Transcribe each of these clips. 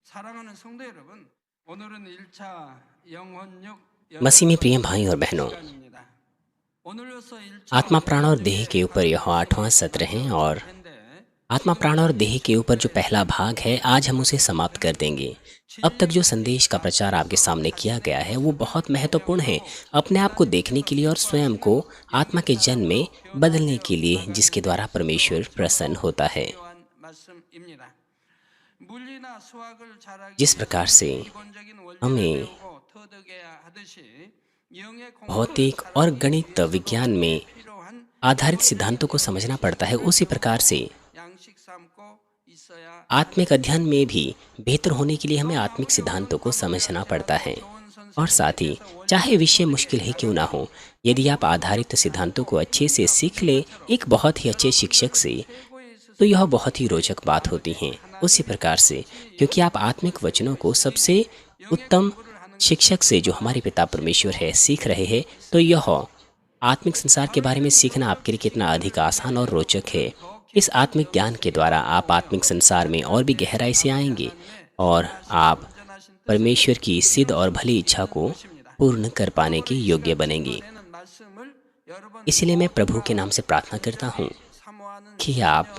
사랑하는 성도 여러분, 오늘은 1차 영혼육 मसीह में 여덟 प्रिय 번째 भाई और बहनों, 시간입니다. 오늘로서 1차 आत्मा प्राण और देह 영혼육의 के ऊपर 첫 यह आठवां 방송을 सत्र है 마쳐볼 और 텐데 आत्मा प्राण और 지금까지 देह के ऊपर जो पहला 지지부의 भाग है आज हम उसे समाप्त कर देंगे। अब तक जो संदेश का प्रचार आपके सामने किया गया है वो बहुत महत्वपूर्ण है अपने आप को देखने के लिए और स्वयं को आत्मा के जन में बदलने के लिए, जिसके द्वारा परमेश्वर प्रसन्न होता है। 말씀입니다. 물리나 수학을 잘하기 जिस प्रकार 위해서는 से 기본적인 원리를 हमें 배우고 터득해야 하듯이 영의 공부를 भौतिक और 잘하기 गणित 위해서도 विज्ञान में 필요한 आधारित सिद्धांतों को समझना पड़ता है, उसी प्रकार से 양식 삼고 있어야 आत्मिक अध्ययन में भी बेहतर होने के लिए हमें आत्मिक सिद्धांतों को समझना पड़ता है। और साथ ही चाहे विषय मुश्किल ही क्यों ना हो, यदि आप आधारित सिद्धांतों को अच्छे से सीख लें एक बहुत ही अच्छे शिक्षक से, तो यह बहुत ही रोचक बात होती है। उसी प्रकार से क्योंकि आप आत्मिक वचनों को सबसे उत्तम शिक्षक से, जो हमारे पिता परमेश्वर है, सीख रहे हैं, तो यह आत्मिक संसार के बारे में सीखना आपके लिए कितना अधिक आसान और रोचक है। इस आत्मिक ज्ञान के द्वारा आप आत्मिक संसार में और भी गहराई से आएंगे और आप परमेश्वर की सिद्ध और भली इच्छा को पूर्ण कर पाने के योग्य बनेंगे। इसलिए मैं प्रभु के नाम से प्रार्थना करता हूँ कि आप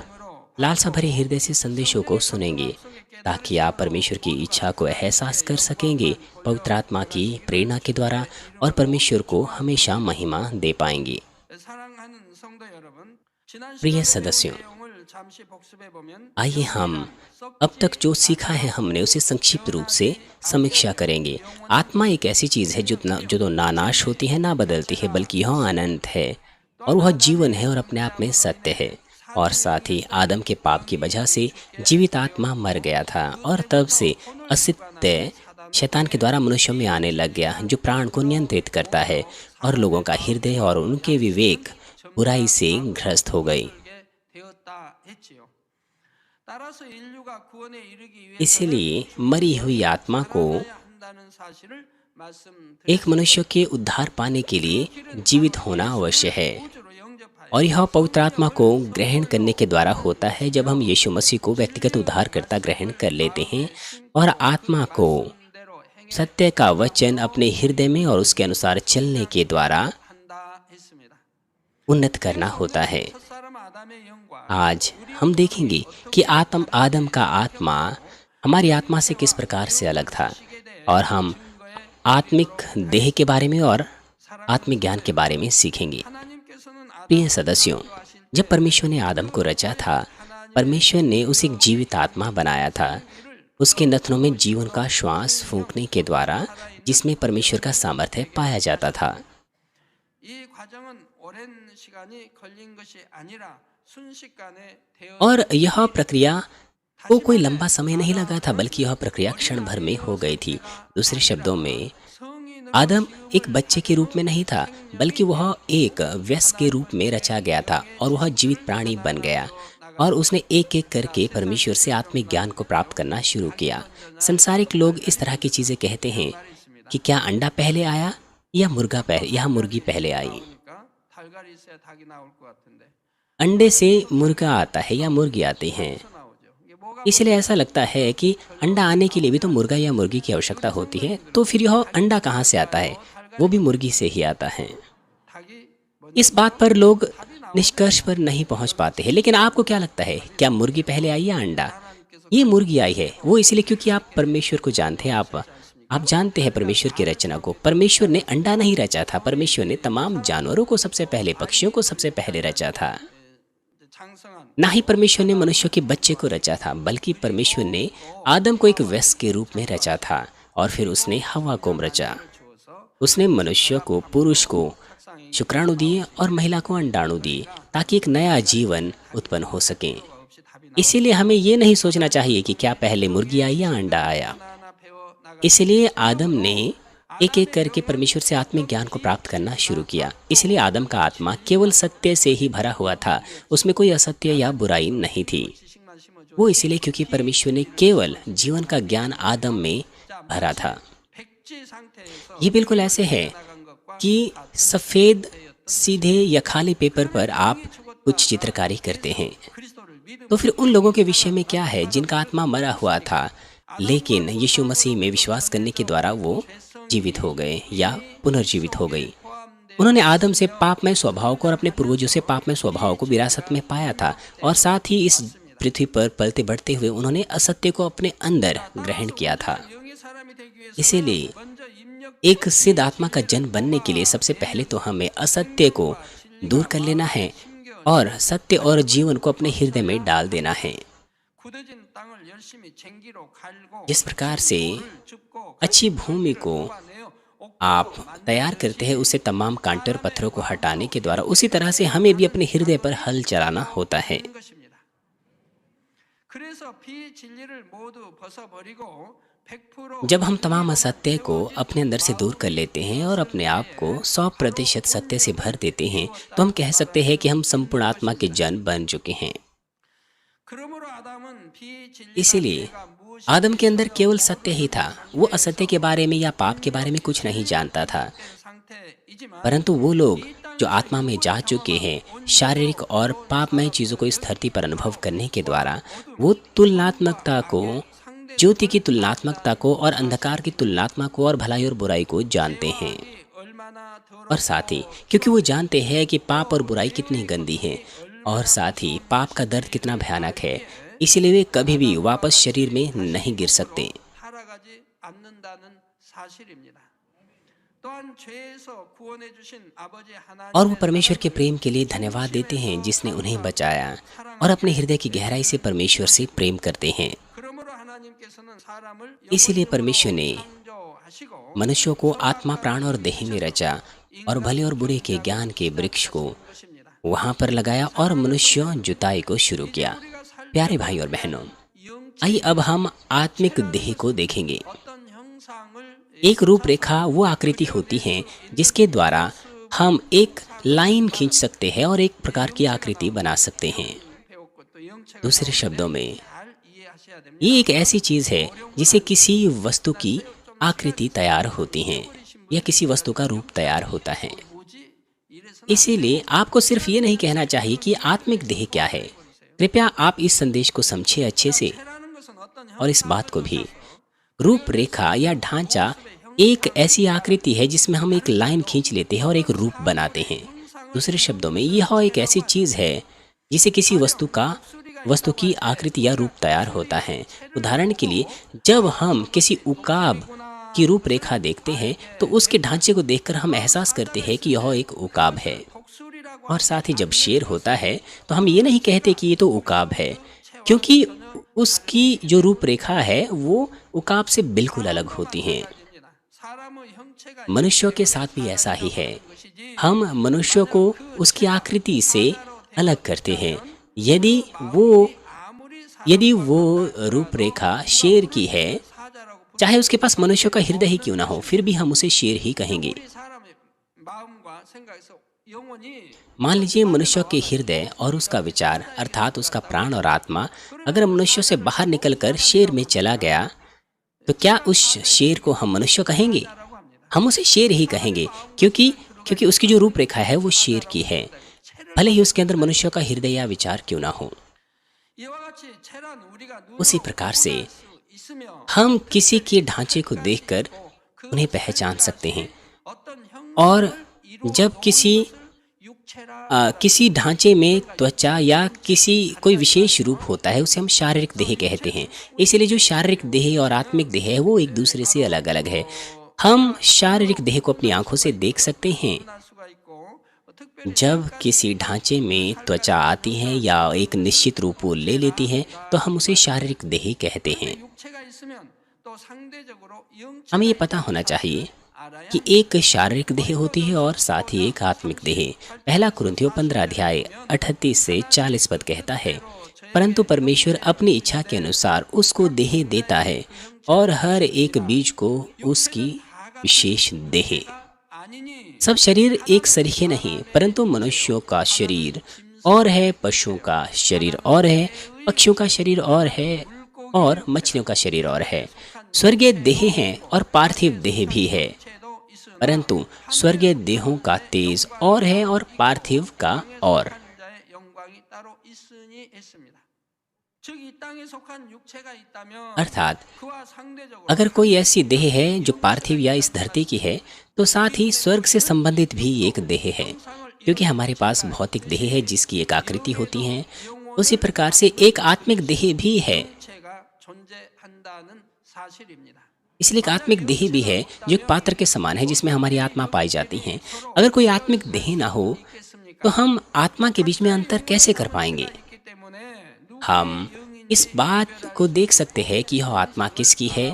लालसा भरे हृदय से संदेशों को सुनेंगे, ताकि आप परमेश्वर की इच्छा को एहसास कर सकेंगे पवित्र आत्मा की प्रेरणा के द्वारा, और परमेश्वर को हमेशा महिमा दे पाएंगे। प्रिय सदस्यों, आइए हम अब तक जो सीखा है हमने उसे संक्षिप्त रूप से समीक्षा करेंगे। आत्मा एक ऐसी चीज़ है जो ना नाश होती है ना बदलती है, बल्कि यह अनंत है और वह जीवन है और अपने आप में सत्य है। और साथ ही आदम के पाप की वजह से जीवित आत्मा मर गया था और तब से असत्य शैतान के द्वारा मनुष्यों में आने लग गया, जो प्राण को नियंत्रित करता है और लोगों का हृदय और उनके विवेक बुराई से ग्रस्त हो गई। इसलिए मरी हुई आत्मा को एक मनुष्य के उद्धार पाने के लिए जीवित होना अवश्य है, और यह पवित्र आत्मा को ग्रहण करने के द्वारा होता है। जब हम यीशु मसीह को व्यक्तिगत उद्धारकर्ता ग्रहण कर लेते हैं और आत्मा को सत्य का वचन अपने हृदय में और उसके अनुसार चलने के द्वारा उन्नत करना होता है। आज हम देखेंगे कि आदम का आत्मा हमारी आत्मा से किस प्रकार से अलग था, और हम आत्मिक देह के बारे में और आत्मिक ज्ञान के बारे में सीखेंगे। प्रिय सदस्यों, जब परमेश्वर ने आदम को रचा था, परमेश्वर ने उसे एक जीवित आत्मा बनाया था, उसके नथनों में जीवन का श्वास फूंकने के द्वारा, जिसमें परमेश्वर का सामर्थ्य पाया जाता था। और यह प्रक्रिया को कोई लंबा समय नहीं लगा था, बल्कि यह प्रक्रिया क्षण भर में हो गई थी। दूसरे शब्दों में, आदम एक बच्चे के रूप में नहीं था, बल्कि वह एक वयस्क के रूप में रचा गया था और वह जीवित प्राणी बन गया, और उसने एक एक करके परमेश्वर से आत्मिक ज्ञान को प्राप्त करना शुरू किया। संसारिक लोग इस तरह की चीज़ें कहते हैं कि क्या अंडा पहले आया या मुर्गी पहले आई। अंडे से मुर्गा आता है या मुर्गी आती हैं। इसलिए ऐसा लगता है कि अंडा आने के लिए भी तो मुर्गा या मुर्गी की आवश्यकता होती है, तो फिर यह अंडा कहाँ से आता है? वो भी मुर्गी से ही आता है। इस बात पर लोग निष्कर्ष पर नहीं पहुंच पाते हैं। लेकिन आपको क्या लगता है, क्या मुर्गी पहले आई या अंडा? ये मुर्गी आई है, वो इसलिए क्योंकि आप परमेश्वर को जानते हैं। आप जानते हैं परमेश्वर की रचना को। परमेश्वर ने अंडा नहीं रचा था, परमेश्वर ने तमाम जानवरों को सबसे पहले, पक्षियों को सबसे पहले रचा था। ना ही परमेश्वर ने मनुष्य के बच्चे को रचा था, बल्कि परमेश्वर ने आदम को एक वयस्क के रूप में रचा था, और फिर उसने हवा को रचा। उसने मनुष्य को, पुरुष को शुक्राणु दिए और महिला को अंडाणु दिए, ताकि एक नया जीवन उत्पन्न हो सके। इसीलिए हमें ये नहीं सोचना चाहिए कि क्या पहले मुर्गी आई या अंडा आया। इसलिए आदम ने एक एक करके परमेश्वर से आत्मिक ज्ञान को प्राप्त करना शुरू किया। इसलिए आदम का आत्मा केवल सत्य से ही भरा हुआ था, उसमें कोई असत्य या बुराई नहीं थी। वो इसलिए क्योंकि परमेश्वर ने केवल जीवन का ज्ञान आदम में भरा था। ये बिल्कुल ऐसे है कि सफ़ेद सीधे या खाली पेपर पर आप कुछ चित्रकारी करते हैं, तो फिर उन लोगों के विषय में क्या है जिनका आत्मा मरा हुआ था, लेकिन यीशु मसीह में विश्वास करने के द्वारा वो जीवित हो गए या पुनर्जीवित हो गई। उन्होंने आदम से पापमय स्वभाव को और अपने पूर्वजों से पापमय स्वभाव को विरासत में पाया था, और साथ ही इस पृथ्वी पर पलते बढ़ते हुए उन्होंने असत्य को अपने अंदर ग्रहण किया था। इसीलिए एक सिद्ध आत्मा का जन बनने के लिए सबसे पहले तो हमें असत्य को दूर कर लेना है और सत्य और जीवन को अपने हृदय में डाल देना है। जिस प्रकार से अच्छी भूमि को आप तैयार करते हैं उसे तमाम कांटे और पत्थरों को हटाने के द्वारा, उसी तरह से हमें भी अपने हृदय पर हल चलाना होता है। जब हम तमाम असत्य को अपने अंदर से दूर कर लेते हैं और अपने आप को 100% सत्य से भर देते हैं, तो हम कह सकते हैं कि हम संपूर्ण आत्मा के जन बन चुके हैं। इसीलिए आदम के अंदर केवल सत्य ही था। वो असत्य के बारे में या पाप के बारे में कुछ नहीं जानता था। परंतु वो लोग जो आत्मा में जा चुके हैं, शारीरिक और पापमय चीज़ों को इस धरती पर अनुभव करने के द्वारा वो तुलनात्मकता को, ज्योति की तुलनात्मकता को और अंधकार की तुलनात्मक को और भलाई और बुराई को जानते हैं। और साथ ही क्योंकि वो जानते हैं कि पाप और बुराई कितनी गंदी है और साथ ही पाप का दर्द कितना भयानक है, इसलिए वे कभी भी वापस शरीर में नहीं गिर सकते। और वो परमेश्वर के प्रेम के लिए धन्यवाद देते हैं जिसने उन्हें बचाया और अपने हृदय की गहराई से परमेश्वर से प्रेम करते हैं। इसीलिए परमेश्वर ने मनुष्यों को आत्मा, प्राण और देह में रचा और भले और बुरे के ज्ञान के वृक्ष को वहां पर लगाया और मनुष्य जुताई को शुरू किया। प्यारे भाई और बहनों, आइए अब हम आत्मिक देह को देखेंगे। एक रूपरेखा वो आकृति होती है जिसके द्वारा हम एक लाइन खींच सकते हैं और एक प्रकार की आकृति बना सकते हैं। दूसरे शब्दों में ये एक ऐसी चीज है जिसे किसी वस्तु की आकृति तैयार होती है या किसी वस्तु का रूप तैयार होता है। इसीलिए आपको सिर्फ ये नहीं कहना चाहिए कि आत्मिक देह क्या है। कृपया आप इस संदेश को समझिए अच्छे से और इस बात को भी। रूपरेखा या ढांचा एक ऐसी आकृति है जिसमें हम एक लाइन खींच लेते हैं और एक रूप बनाते हैं। दूसरे शब्दों में यह एक ऐसी चीज है जिसे किसी वस्तु की आकृति या रूप तैयार होता है। उदाहरण के लिए, जब हम किसी उकाब की रूपरेखा देखते हैं तो उसके ढांचे को देखकर हम एहसास करते हैं कि यह एक उकाब है। और साथ ही जब शेर होता है तो हम ये नहीं कहते कि ये तो उकाब है, क्योंकि उसकी जो रूपरेखा है वो उकाब से बिल्कुल अलग होती है। मनुष्यों के साथ भी ऐसा ही है। हम मनुष्यों को उसकी आकृति से अलग करते हैं। यदि वो रूपरेखा शेर की है, चाहे उसके पास मनुष्य का हृदय ही क्यों ना हो, फिर भी हम उसे शेर ही कहेंगे। मान लीजिए मनुष्य के हृदय और उसका विचार अर्थात उसका प्राण और आत्मा अगर मनुष्य से बाहर निकलकर शेर में चला गया, तो क्या उस शेर को हम मनुष्य कहेंगे? हम उसे शेर ही कहेंगे, क्योंकि उसकी जो रूपरेखा है वो शेर की है, भले ही उसके अंदर मनुष्य का हृदय या विचार क्यों ना हो। उसी प्रकार से हम किसी के ढांचे को देखकर उन्हें पहचान सकते हैं। और जब किसी ढांचे में त्वचा या कोई विशेष रूप होता है, उसे हम शारीरिक देह कहते हैं। इसलिए जो शारीरिक देह और आत्मिक देह है वो एक दूसरे से अलग अलग है। हम शारीरिक देह को अपनी आंखों से देख सकते हैं। जब किसी ढांचे में त्वचा आती है या एक निश्चित रूप वो ले लेती है तो हम उसे शारीरिक देह कहते हैं। हमें ये पता होना चाहिए कि एक शारीरिक देह होती है और साथ ही एक आत्मिक देह। पहला कुरिन्थियों 15 अध्याय 38 से 40 पद कहता है, परंतु परमेश्वर अपनी इच्छा के अनुसार उसको देह देता है और हर एक बीज को उसकी विशेष देह। सब शरीर एक सरीखे नहीं, परंतु मनुष्यों का शरीर और है, पशुओं का शरीर और है, पक्षियों का शरीर और है, और मछलियों का शरीर और है। स्वर्गीय देह हैं और पार्थिव देह भी है, परंतु स्वर्गीय देहों का तेज और है और पार्थिव का और। 즉 이 땅에 속한 육체가 있다면 अर्थात 그와 상대적으로 अगर कोई ऐसी देह है जो पार्थिव या इस धरती की है, तो साथ ही स्वर्ग से संबंधित भी एक देह है। क्योंकि हमारे पास भौतिक देह है जिसकी एक आकृति होती है, उसी प्रकार से एक आत्मिक देह भी है। 육체가 존재한다는 사실입니다. इसलिए एक आत्मिक देह भी है जो एक पात्र के समान है जिसमें हमारी आत्मा पाई जाती है। अगर कोई आत्मिक देह ना हो तो हम आत्मा के बीच में अंतर कैसे कर पाएंगे? 있기 때문에 हम इस बात को देख सकते हैं कि यह आत्मा किसकी है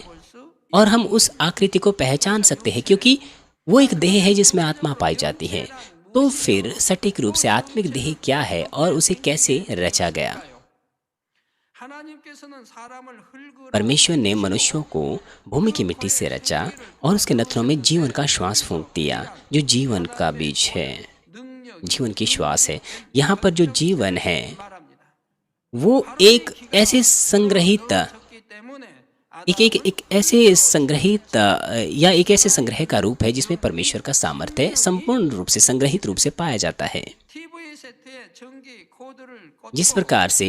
और हम उस आकृति को पहचान सकते हैं क्योंकि वो एक देह है जिसमें आत्मा पाई जाती है। तो फिर सटीक रूप से आत्मिक देह क्या है और उसे कैसे रचा गया? 하나님께서는 사람을 흙으로 परमेश्वर ने मनुष्यों को भूमि की मिट्टी से रचा और उसके नथनों में जीवन का श्वास फूंक दिया, जो जीवन का बीज है, 능력 जीवन की श्वास है। यहाँ पर जो जीवन है 말합니다. वो एक ऐसे संग्रहित 졌기 때문에 एक ऐसे संग्रहित या एक ऐसे संग्रह का रूप है जिसमें परमेश्वर का सामर्थ्य संपूर्ण रूप से संग्रहित रूप से पाया जाता है। TV 세트에 전기 코드를 जिस 꽂고 प्रकार से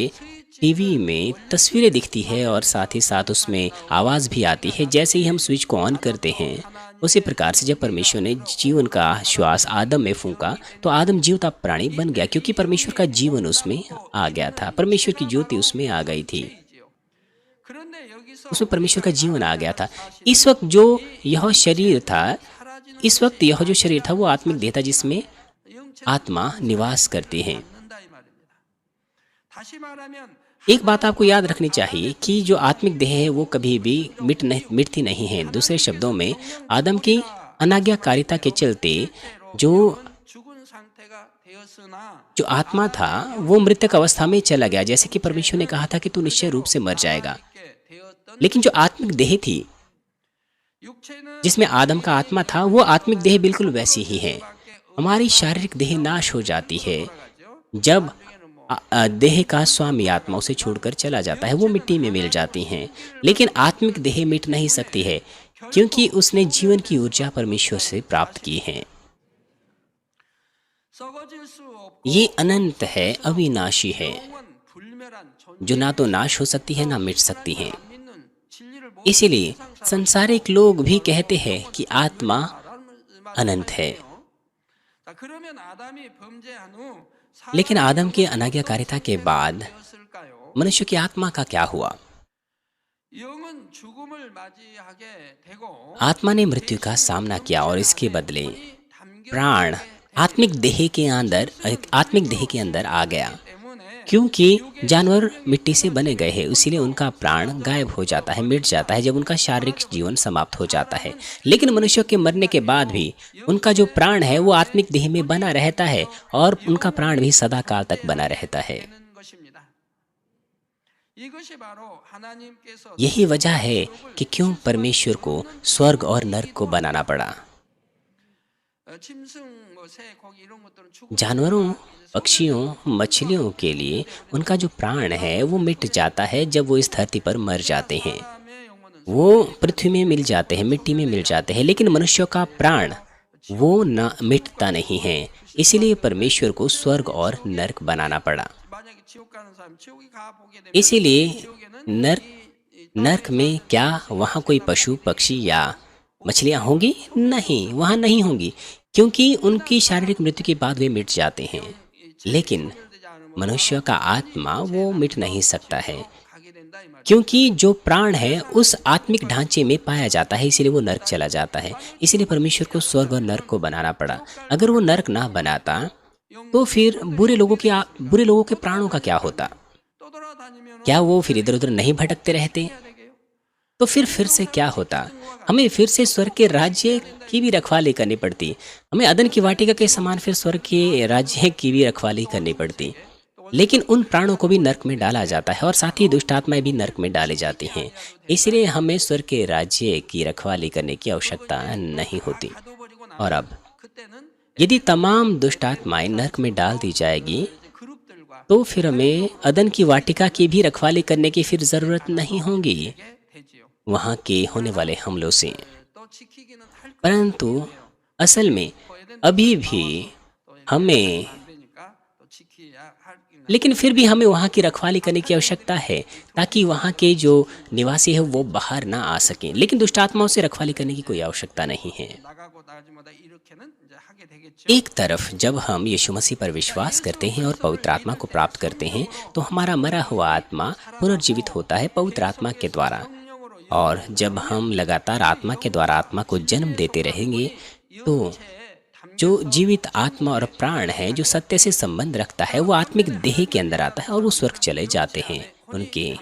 टीवी में तस्वीरें दिखती है और साथ ही साथ उसमें आवाज़ भी आती है, जैसे ही हम स्विच को ऑन करते हैं उसी प्रकार से जब परमेश्वर ने जीवन का श्वास आदम में फूंका तो आदम जीवता प्राणी बन गया क्योंकि परमेश्वर का जीवन उसमें आ गया था, परमेश्वर की ज्योति उसमें आ गई थी, 있지요. 그런데 여기서 उसमें परमेश्वर का जीवन आ गया था। इस वक्त जो यह शरीर था, 사라지는 इस वक्त यह जो शरीर था वो आत्मिक देह था जिसमें 영체 आत्मा निवास करती है। 않는다 이 말입니다. दा시 말하면 एक बात आपको याद रखनी चाहिए कि जो आत्मिक देह है वो कभी भी मिटती नहीं है। दूसरे शब्दों में आदम की अनाज्ञाकारिता के चलते जो 죽은 상태가 되었으나 जो आत्मा था वो मृतक अवस्था में चला गया, जैसे कि परमेश्वर ने कहा था कि तू निश्चय रूप से मर जाएगा। 있게 되었던 लेकिन जो आत्मिक देह थी 육체는 जिसमें आदम का आत्मा था वो आत्मिक देह बिल्कुल वैसी ही है। हमारी शारीरिक देह नाश हो जाती है जब देह का स्वामी आत्मा उसे छोड़कर चला जाता है, वो मिट्टी में मिल जाती हैं। लेकिन आत्मिक देह मिट नहीं सकती है क्योंकि उसने जीवन की ऊर्जा परमेश्वर से प्राप्त की है। 썩어질 수 없고 ये अनंत है, अविनाशी है, 영원 불멸한 존재 जो ना तो नाश हो सकती है ना मिट सकती है। 안 믿는 진리를 못 इसीलिए संसारिक लोग भी कहते हैं कि आत्मा अनंत है। 자, 그러면 아담이 범죄한 후 लेकिन आदम की अनाज्ञाकारिता के बाद 되었을까요? मनुष्य की आत्मा का क्या हुआ? 영은 죽음을 맞이하게 되고 आत्मा ने मृत्यु का सामना किया और इसके बदले 담겨 प्राण आत्मिक देह के अंदर आ गया। 때문에 क्योंकि जानवर मिट्टी से बने गए हैं, इसीलिए उनका प्राण गायब हो जाता है, मिट जाता है जब उनका शारीरिक जीवन समाप्त हो जाता है। लेकिन मनुष्य के मरने के बाद भी उनका जो प्राण है वो आत्मिक देह में बना रहता है और उनका प्राण भी सदा काल तक बना रहता है। 되는 것입니다. 이것이 바로 하나님께서 यही वजह है कि क्यों परमेश्वर को स्वर्ग और नर्क को बनाना पड़ा। 짐승 새 고기 이런 것들은 죽음 जानवरों, पक्षियों, मछलियों के लिए उनका जो प्राण है वो मिट जाता है जब वो इस धरती पर मर जाते हैं, 사람의 영혼은 वो पृथ्वी में मिल जाते हैं, मिट्टी में मिल जाते हैं। लेकिन मनुष्य का प्राण वो न मिटता नहीं है, इसीलिए परमेश्वर को स्वर्ग और नर्क बनाना पड़ा। 만약에 지옥 가는 사람 지옥에 가 보게 되면 इसीलिए 지옥에는 नर्क में क्या वहाँ कोई पशु पक्षी या मछलियाँ होंगी? नहीं, वहाँ नहीं होंगी क्योंकि उनकी शारीरिक मृत्यु के बाद वे मिट जाते हैं। लेकिन 되지 않으면 मनुष्य का आत्मा वो मिट नहीं सकता है 가게 된다 이 말이에요. क्योंकि जो प्राण है उस आत्मिक ढांचे में पाया जाता है, इसीलिए वो नर्क चला जाता है। इसीलिए परमेश्वर को स्वर्ग और नर्क को बनाना पड़ा। अगर वो नर्क ना बनाता तो फिर बुरे लोगों के प्राणों का क्या होता? 또 돌아다니면 क्या वो फिर इधर उधर नहीं भटकते रहते? 되게요. तो फिर से क्या होता? हमें फिर से स्वर्ग के राज्य की भी रखवाली करनी पड़ती। हमें अदन की वाटिका के समान फिर स्वर्ग के राज्य की भी रखवाली करनी पड़ती। लेकिन उन प्राणों को भी नर्क में डाला जाता है और साथ ही दुष्ट आत्माएं भी नर्क में डाली जाती हैं। इसलिए हमें स्वर्ग के राज्य की रखवाली करने की आवश्यकता नहीं होती। 가둬버리고 और अब 그때는 यदि तमाम दुष्ट आत्माएं नर्क में डाल दी जाएगी 이제 그룹들과 तो फिर हमें अदन की वाटिका की भी रखवाली करने की फिर ज़रूरत नहीं होगी 이게 되지요. वहाँ के होने वाले हमलों से। 또 지키기는 할 परंतु असल में अभी भी 또 हमें 안 되니까 또 지켜야 लेकिन फिर भी हमें वहाँ की रखवाली करने की आवश्यकता है ताकि वहाँ के जो निवासी है वो बाहर ना आ सकें। लेकिन दुष्ट आत्माओं से रखवाली करने की कोई आवश्यकता नहीं है। 나가고 나가지마다 이렇게는 이제 하게 되겠죠. एक तरफ जब हम यीशु मसीह पर विश्वास करते हैं और पवित्र आत्मा को प्राप्त करते हैं तो हमारा मरा हुआ आत्मा पुनर्जीवित होता है पवित्र आत्मा के द्वारा। और जब हम लगातार आत्मा के द्वारा आत्मा को जन्म देते रहेंगे तो जो जीवित आत्मा और प्राण है जो सत्य से संबंध रखता है वो आत्मिक देह के अंदर आता है और वो स्वर्ग चले जाते हैं उनके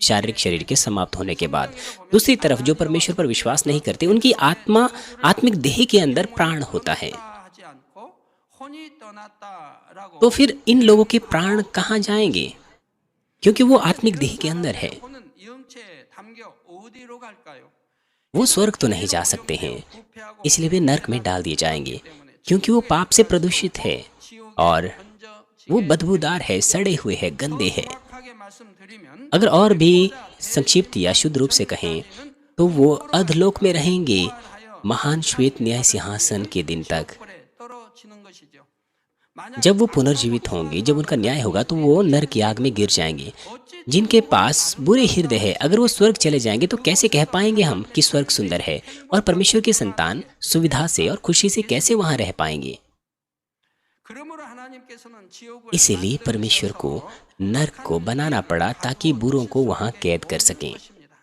शारीरिक शरीर के समाप्त होने के बाद। दूसरी तरफ जो परमेश्वर पर विश्वास नहीं करते उनकी आत्मा आत्मिक देह के अंदर प्राण होता है। 하지 않고 혼이 떠났다라고 तो फिर इन लोगों के प्राण कहाँ जाएंगे, क्योंकि वो आत्मिक देह के अंदर है। 혼은 영체에 담겨 어디로 갈까요? वो स्वर्ग तो नहीं जा सकते हैं, इसलिए वे नरक में डाल दिए जाएंगे क्योंकि वो पाप से प्रदूषित है और वो बदबूदार है, सड़े हुए है, गंदे है। 정확하게 말씀드리면 अगर और भी संक्षिप्त या शुद्ध रूप से कहें तो वो अधलोक में रहेंगे महान श्वेत न्याय सिंहासन के दिन तक। 에 떨어지는 것이죠. 만약 जब वो पुनर्जीवित होंगे, जब उनका न्याय होगा तो वो नरक की आग में गिर जाएंगे। जिनके पास बुरे हृदय है अगर वो स्वर्ग चले जाएंगे तो कैसे कह पाएंगे हम कि स्वर्ग सुंदर है, और परमेश्वर की संतान सुविधा से और खुशी से कैसे वहां रह पाएंगे। 그러므로 하나님께서는 지옥을 इसीलिए परमेश्वर को नरक को बनाना पड़ा ताकि बुरों को वहां कैद कर सकें। 것입니다.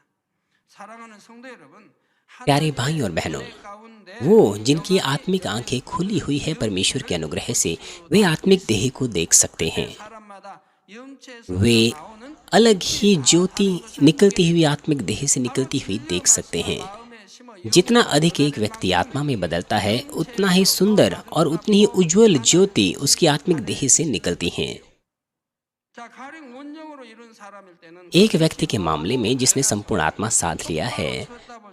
사랑하는 성도 여러분, प्यारे भाई और बहनों, 가운데 वो जिनकी आत्मिक आंखें खुली हुई है परमेश्वर के अनुग्रह से वे आत्मिक देह को देख सकते हैं। 사람마다 영체에서 वे 나오는 अलग ही ज्योति निकलती हुई आत्मिक देह से निकलती हुई देख सकते हैं। 마음에 심어 जितना अधिक एक व्यक्ति आत्मा में बदलता है उतना ही सुंदर और उतनी ही उज्जवल ज्योति उसकी आत्मिक देह से निकलती हैं। 자, 가령 원정으로 이룬 사람일 때는 एक व्यक्ति के मामले में जिसने संपूर्ण आत्मा साध लिया है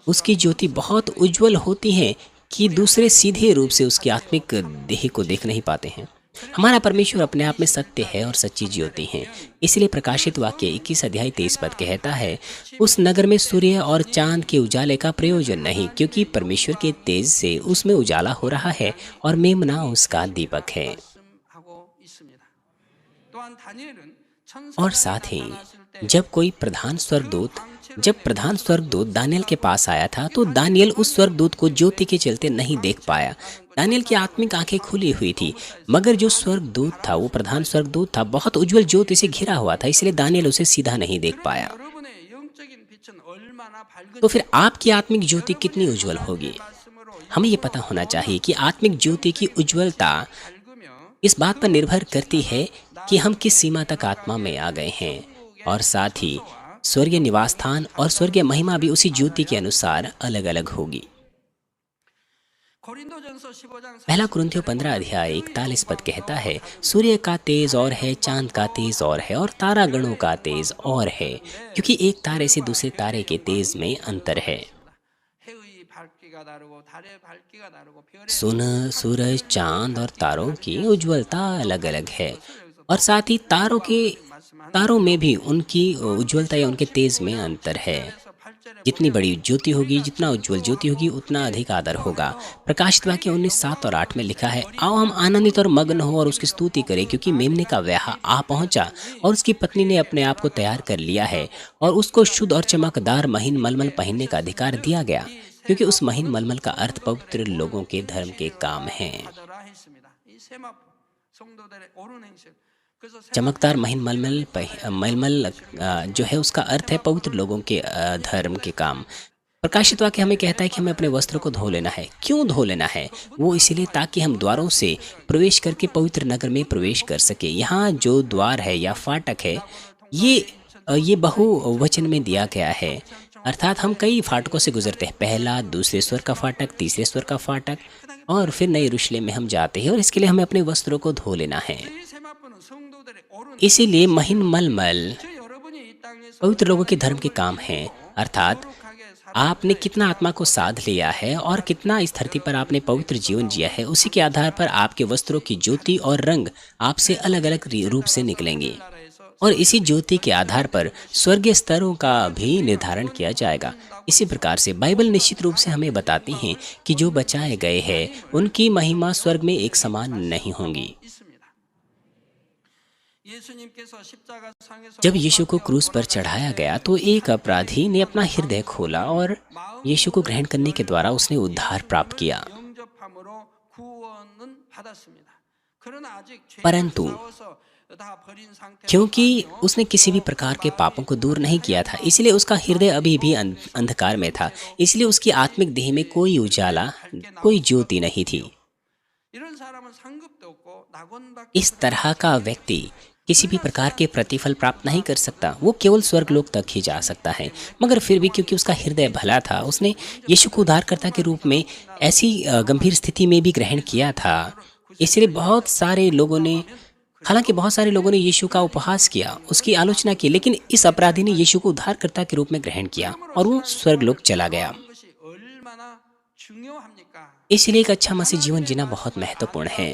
उसकी ज्योति बहुत उज्जवल होती है कि दूसरे सीधे रूप से उसकी आत्मिक देह को देख नहीं पाते हैं। हमारा परमेश्वर अपने आप में सत्य है और सच्ची ज्योति है। इसलिए प्रकाशित वाक्य 21 अध्याय 23 पद कहता है, उस नगर में सूर्य और चांद के उजाले का प्रयोजन नहीं, क्योंकि परमेश्वर के तेज से उसमें उजाला हो रहा है और मेमना उसका दीपक है। 말씀하고 있습니다. 또한 다니엘은 और साथ ही जब कोई प्रधान स्वर्गदूत दानियल के पास आया था तो दानियल उस स्वर्गदूत को ज्योति के चलते नहीं देख पाया। दानियल की आत्मिक आंखें खुली हुई थी, मगर जो स्वर्गदूत था वो प्रधान स्वर्गदूत था, बहुत उज्जवल ज्योति से घिरा हुआ था, इसलिए दानियल उसे सीधा नहीं देख पाया। 여러분의 영적인 빛은 얼마나 밝은 तो फिर आपकी आत्मिक ज्योति कितनी उज्जवल होगी? 말씀으로 हमें ये पता होना चाहिए कि आत्मिक ज्योति की उज्जवलता 밝으며 इस बात पर निर्भर करती है कि हम किस सीमा तक आत्मा में आ गए हैं, और साथ ही स्वर्गीय निवास स्थान और स्वर्गीय महिमा भी उसी ज्योति के अनुसार अलग अलग होगी। 고린도전서 15장 पहला कुरिन्थियों 15 अध्याय 41 पद कहता है, सूर्य का तेज और है, चांद का तेज और है, और तारा गणों का तेज और है, क्योंकि एक तारे से दूसरे तारे के तेज में अंतर है। 해의 밝기가 다르고 달의 밝기가 다르고 별의 सुन, सूरज, चांद और तारों की उज्जवलता अलग अलग है, और साथ ही तारों में भी उनकी उज्जवलता या उनके तेज में अंतर है। जितनी बड़ी ज्योति होगी, जितना उज्जवल ज्योति होगी, उतना अधिक आदर होगा। प्रकाशित वाक्य 19:7 और 8 में लिखा है, आओ हम आनंदित और मग्न हो और उसकी स्तुति करें, क्योंकि मेमने का ब्याह आ पहुंचा और उसकी पत्नी ने अपने आप को तैयार कर लिया है, और उसको शुद्ध और चमकदार महीन मलमल पहनने का अधिकार दिया गया, क्योंकि उस महीन मलमल का अर्थ पवित्र लोगों के धर्म के काम है। 하더라 했습니다. 이 세마포 성도들의 옳은 행실. 그래서 चमकदार महीन मलमल जो है उसका अर्थ है पवित्र लोगों के धर्म के काम। प्रकाशित वाक्य हमें कहता है कि हमें अपने वस्त्रों को धो लेना है। क्यों धो लेना है? वो इसलिए ताकि हम द्वारों से प्रवेश करके पवित्र नगर में प्रवेश कर सके। यहाँ जो द्वार है या फाटक है ये बहुवचन में दिया गया है, अर्थात हम कई फाटकों से गुजरते हैं। पहला, दूसरे स्वर का फाटक, तीसरे स्वर का फाटक, और फिर नए यरूशलेम में हम जाते हैं, और इसके लिए हमें अपने वस्त्रों को धो लेना है। 이 세마포는 성도들의 옳은 इसीलिए महीन मलमल 저 여러분이 이 땅에서 पवित्र लोगों के धर्म के काम है, अर्थात आपने कितना आत्मा को साध लिया है और कितना इस धरती पर आपने पवित्र जीवन जिया है, उसी के आधार पर आपके वस्त्रों की ज्योति और रंग आपसे अलग अलग रूप से निकलेंगे, और इसी ज्योति के आधार पर स्वर्गीय स्तरों का भी निर्धारण किया जाएगा। इसी प्रकार से बाइबल निश्चित रूप से हमें बताती है कि जो बचाए गए हैं उनकी महिमा स्वर्ग में एक समान नहीं होंगी। 있습니다. 예수님께서 십자가상에서 जब यीशु को 못 क्रूस पर 박혀 चढ़ाया 돌아가실 गया 때 तो एक अपराधी ने अपना हृदय खोला और यीशु को ग्रहण करने के द्वारा उसने उद्धार प्राप्त किया। 영접함으로 구원은 받았습니다. 그러나 아직 죄를 परंतु 싸워서 다 버린 상태로 क्योंकि उसने किसी भी प्रकार के पापों को दूर नहीं किया था, इसलिए उसका हृदय अभी भी अंधकार में था। इसलिए उसकी आत्मिक देह में कोई उजाला, कोई ज्योति नहीं थी। 이런 사람은 상급도 없고 낙원밖에 इस तरह का व्यक्ति किसी भी प्रकार के प्रतिफल प्राप्त नहीं कर सकता, वो केवल स्वर्गलोक तक ही जा सकता है। मगर फिर भी क्योंकि उसका हृदय भला था, उसने यीशु को उद्धारकर्ता के रूप में ऐसी गंभीर स्थिति में भी ग्रहण किया था। इसलिए हालांकि बहुत सारे लोगों ने यीशु का उपहास किया, उसकी आलोचना की, लेकिन इस अपराधी ने यीशु को उद्धारकर्ता के रूप में ग्रहण किया और वो स्वर्गलोक चला गया। 것이 얼마나 중요합니까? इसलिए एक अच्छा मसीह जीवन जीना बहुत महत्वपूर्ण है।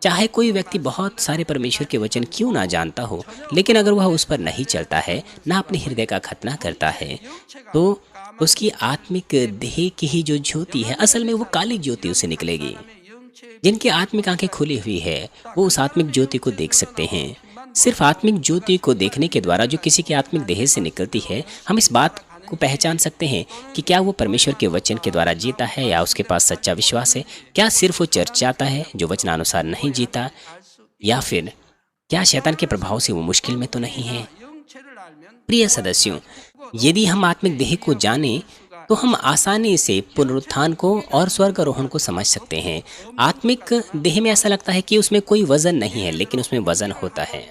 चाहे कोई व्यक्ति बहुत सारे परमेश्वर के वचन क्यों ना जानता हो, लेकिन अगर वह उस पर नहीं चलता है, ना अपने हृदय का खतना करता है, तो उसकी आत्मिक देह की ही जो ज्योति है, असल में वो काली ज्योति उसे निकलेगी। जिनकी आत्मिक आंखें खुली हुई है वो उस आत्मिक ज्योति को देख सकते हैं। सिर्फ आत्मिक ज्योति को देखने के द्वारा जो किसी की आत्मिक देह से निकलती है, हम इस बात को पहचान सकते हैं कि क्या वो परमेश्वर के वचन के द्वारा जीता है या उसके पास सच्चा विश्वास है। क्या सिर्फ वो चर्च जाता है जो वचनानुसार नहीं जीता, या फिर क्या शैतान के प्रभाव से वो मुश्किल में तो नहीं है। प्रिय सदस्यों, यदि हम आत्मिक देह को जानें तो हम आसानी से पुनरुत्थान को और स्वर्गारोहण को समझ सकते हैं। आत्मिक देह में ऐसा लगता है कि उसमें कोई वजन नहीं है, लेकिन उसमें वजन होता है।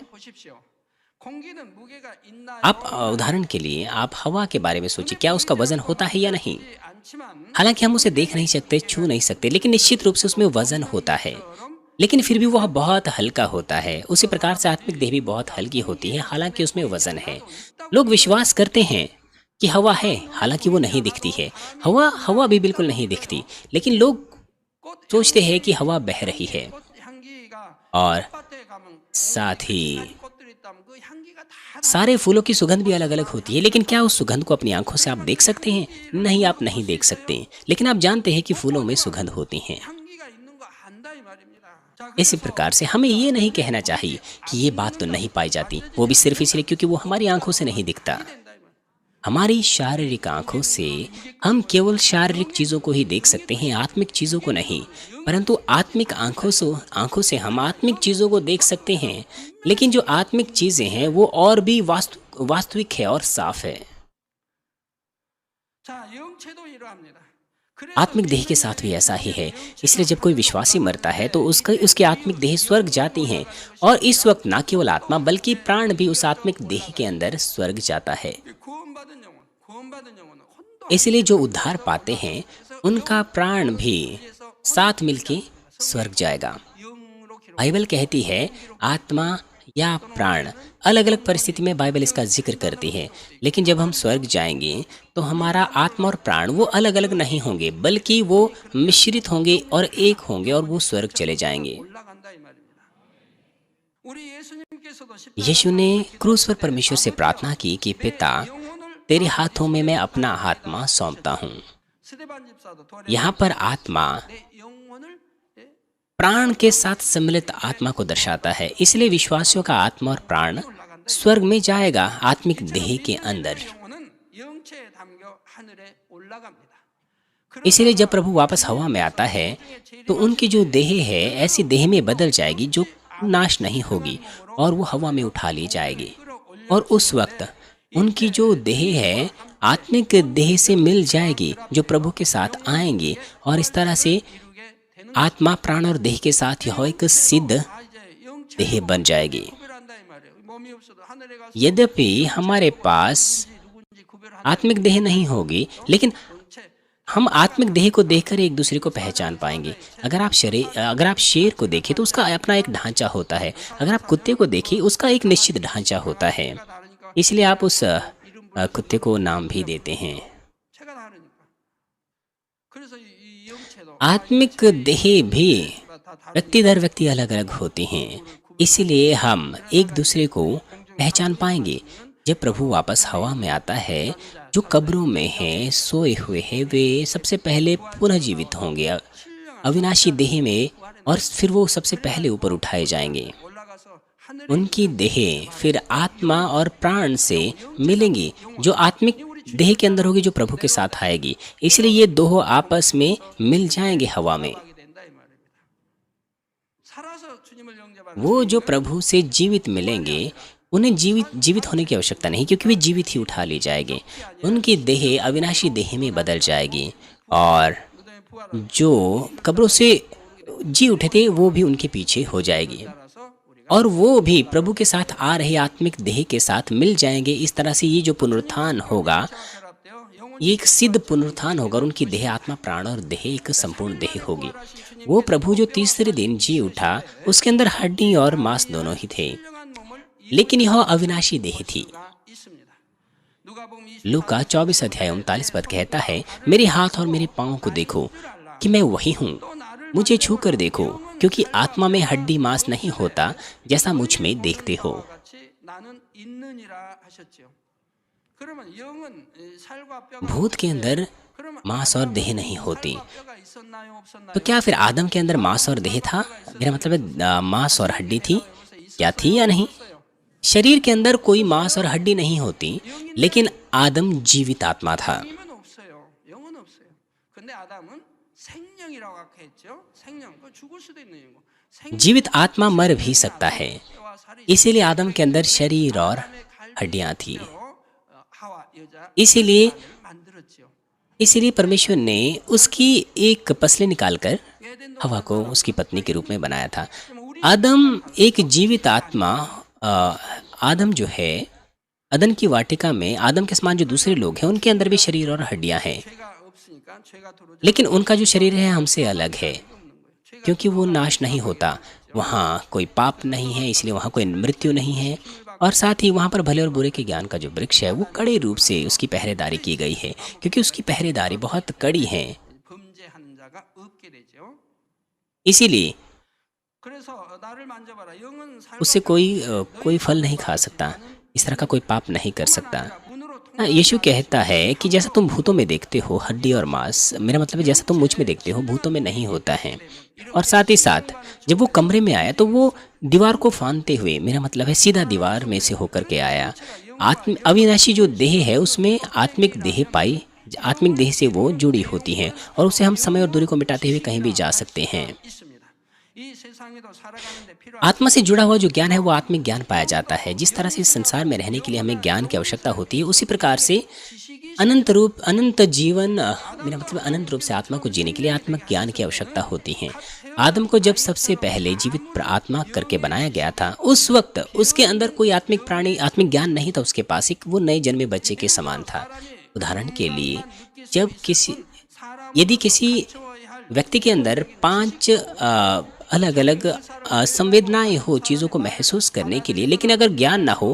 आप उदाहरण के लिए आप हवा के बारे में सोचिए, क्या उसका वजन होता है या नहीं। हालांकि हम उसे देख नहीं सकते, छू नहीं सकते, लेकिन निश्चित रूप से उसमें वजन होता है, लेकिन फिर भी वह बहुत हल्का होता है। उसी प्रकार से आत्मिक देह भी बहुत हल्की होती है, हालांकि उसमें वजन है। लोग विश्वास करते हैं कि हवा है, हालांकि वो नहीं दिखती है। हवा भी बिल्कुल नहीं दिखती, लेकिन लोग सोचते हैं कि हवा बह रही है। और साथ ही सारे फूलों की सुगंध भी अलग अलग होती है, लेकिन क्या उस सुगंध को अपनी आंखों से आप देख सकते हैं? नहीं, आप नहीं देख सकते, लेकिन आप जानते हैं कि फूलों में सुगंध होती है। इसी प्रकार से हमें ये नहीं कहना चाहिए कि ये बात तो नहीं पाई जाती, वो भी सिर्फ इसलिए क्योंकि वो हमारी आंखों से नहीं दिखता। हमारी शारीरिक आंखों से हम केवल शारीरिक चीज़ों को ही देख सकते हैं, आत्मिक चीज़ों को नहीं। परंतु आत्मिक आंखों से हम आत्मिक चीज़ों को देख सकते हैं, लेकिन जो आत्मिक चीज़ें हैं वो और भी वास्तविक है और साफ है। आत्मिक देह के साथ भी ऐसा ही है। इसलिए जब कोई विश्वासी मरता है तो उसकी आत्मिक देह स्वर्ग जाती हैं, और इस वक्त न केवल आत्मा बल्कि प्राण भी उस आत्मिक देह के अंदर स्वर्ग जाता है। इसलिए जो उद्धार पाते हैं उनका प्राण भी साथ मिलके स्वर्ग जाएगा। बाइबल कहती है आत्मा या प्राण, अलग अलग परिस्थिति में बाइबल इसका जिक्र करती है, लेकिन जब हम स्वर्ग जाएंगे तो हमारा आत्मा और प्राण वो अलग अलग नहीं होंगे, बल्कि वो मिश्रित होंगे और एक होंगे, और वो स्वर्ग चले जाएंगे। यीशु ने क्रूस पर परमेश्वर से प्रार्थना की कि पिता, तेरे हाथों में मैं अपना आत्मा सौंपता हूँ। यहाँ पर आत्मा प्राण के साथ सम्मिलित आत्मा को दर्शाता है। इसलिए विश्वासियों का आत्मा और प्राण स्वर्ग में जाएगा, आत्मिक देह के अंदर। इसलिए जब प्रभु वापस हवा में आता है तो उनकी जो देह है ऐसी देह में बदल जाएगी जो नाश नहीं होगी, और वो हवा में उठा ली जाएगी। और उस वक्त उनकी जो देह है आत्मिक देह से मिल जाएगी, जो प्रभु के साथ आएंगी, और इस तरह से आत्मा, प्राण और देह के साथ यह एक सिद्ध देह बन जाएगी। यद्यपि हमारे पास आत्मिक देह नहीं होगी, लेकिन हम आत्मिक देह को देखकर एक दूसरे को पहचान पाएंगे। अगर आप शेर को देखें तो उसका अपना एक ढांचा होता है, अगर आप कुत्ते को देखें उसका एक निश्चित ढांचा होता है, इसलिए आप उस कुत्ते को नाम भी देते हैं। आत्मिक देह भी व्यक्ति दर व्यक्ति अलग अलग होती हैं, इसलिए हम एक दूसरे को पहचान पाएंगे। जब प्रभु वापस हवा में आता है, जो कब्रों में हैं, सोए हुए हैं, वे सबसे पहले पुनः जीवित होंगे अविनाशी देह में, और फिर वो सबसे पहले ऊपर उठाए जाएंगे। उनकी देहें फिर आत्मा और प्राण से मिलेंगी, जो आत्मिक देह के अंदर होगी, जो प्रभु के साथ आएगी। इसलिए ये दो आपस में मिल जाएंगे हवा में। 하게 된다 이 말입니다. 살아서 주님을 영접하는 वो जो प्रभु से जीवित मिलेंगे, उन्हें जीवित होने की आवश्यकता नहीं, क्योंकि वे जीवित ही उठा ली जाएंगे। उनकी देह अविनाशी देह में बदल जाएगी, और 무덤의 부활을 जो कब्रों से जी उठे थे वो भी उनके पीछे हो जाएगी, 따라서 우리가 और वो भी प्रभु के साथ आ रहे आत्मिक देह के साथ मिल जाएंगे। इस तरह से ये जो पुनरुत्थान होगा, 결합되어 영혼이 ये एक सिद्ध पुनरुत्थान होगा, और उनकी देह, आत्मा, प्राण और देह एक संपूर्ण देह होगी। वो प्रभु जो तीसरे दिन जी उठा, उसके अंदर हड्डी और मांस दोनों ही थे, 훌륭한 몸을 लेकिन यह अविनाशी देह थी। 이유가 있습니다. 누가복음 24 लूका 24 अध्याय 39 पद कहता है, मेरे हाथ और मेरे पाँव को देखो कि मैं वही हूँ, मुझे छू कर देखो, क्योंकि आत्मा में हड्डी मांस नहीं होता जैसा मुझ में देखते हो। 같이 나는 있느니라 하셨지요. 그러면 영은 살과 뼈가 भूत के अंदर 그러면 मांस और देह नहीं होती, 뼈가 있었나요 없었나요? तो क्या फिर आदम के अंदर मांस और देह था? मेरा मतलब है मांस और हड्डी थी, क्या थी या नहीं? शरीर के अंदर कोई मांस और हड्डी नहीं होती, लेकिन आदम जीवित आत्मा था। 영은 없어요. 영은 없어요. 근데 아담은 생명이라고 아까 했죠. 생명. 그 죽을 수도 있는 영혼. जीवित आत्मा मर भी सकता है, 생명과 살이 इसीलिए आदम के अंदर शरीर और हड्डियां थी। 하와 여자 इसीलिए 만들었지요. इसीलिए परमेश्वर ने उसकी एक पसली निकालकर 에덴 हवा को उसकी पत्नी के रूप में बनाया था। आदम एक जीवित आत्मा, आदम जो है, अदन की वाटिका में आदम के समान जो दूसरे लोग हैं, उनके अंदर भी शरीर और हड्डियां हैं, 죄가 없으니까 죄가 들어오지 लेकिन उनका जो शरीर है हमसे अलग है, 없는 거예요. 죄가 क्योंकि वो नाश नहीं होता। वहाँ कोई पाप नहीं है, इसलिए वहाँ कोई मृत्यु नहीं है, और साथ ही वहाँ पर भले और बुरे के ज्ञान का जो वृक्ष है, वो कड़े रूप से उसकी पहरेदारी की गई है, क्योंकि उसकी पहरेदारी बहुत कड़ी है। 범죄하는 자가 없게 되죠. इसीलिए 그래서 나를 만져봐라. 영은 살과 उससे कोई फल नहीं खा सकता, इस तरह का कोई पाप नहीं कर सकता। 문으로 यीशु कहता है कि जैसा तुम भूतों में देखते हो हड्डी और मांस, मेरा मतलब है जैसा तुम मुझ में देखते हो भूतों में नहीं होता है। और साथ ही साथ जब वो कमरे में आया तो वो दीवार को फांदते हुए, मेरा मतलब है सीधा दीवार में से होकर के आया। अविनाशी जो देह है उसमें आत्मिक देह पाई, आत्मिक देह से वो जुड़ी होती हैं, और उसे हम समय और दूरी को मिटाते हुए कहीं भी जा सकते हैं। 있습니다. 이 세상에도 살아가는데 필요한 आत्मा से जुड़ा हुआ जो ज्ञान है वो आत्मिक ज्ञान पाया जाता है। जिस तरह से इस संसार में रहने के लिए हमें ज्ञान की आवश्यकता होती है, उसी प्रकार से अनंत जीवन, मेरा मतलब अनंत रूप से आत्मा को जीने के लिए आत्मिक ज्ञान की आवश्यकता होती है। आदम को जब सबसे पहले जीवित आत्मा करके बनाया गया था, उस वक्त उसके अंदर कोई आत्मिक प्राणी, आत्मिक ज्ञान नहीं था उसके पास, एक वो नए जन्मे बच्चे के समान था। उदाहरण के लिए, जब यदि किसी व्यक्ति के अंदर 5 अलग अलग संवेदनाएं हो चीज़ों को महसूस करने के लिए, लेकिन अगर ज्ञान ना हो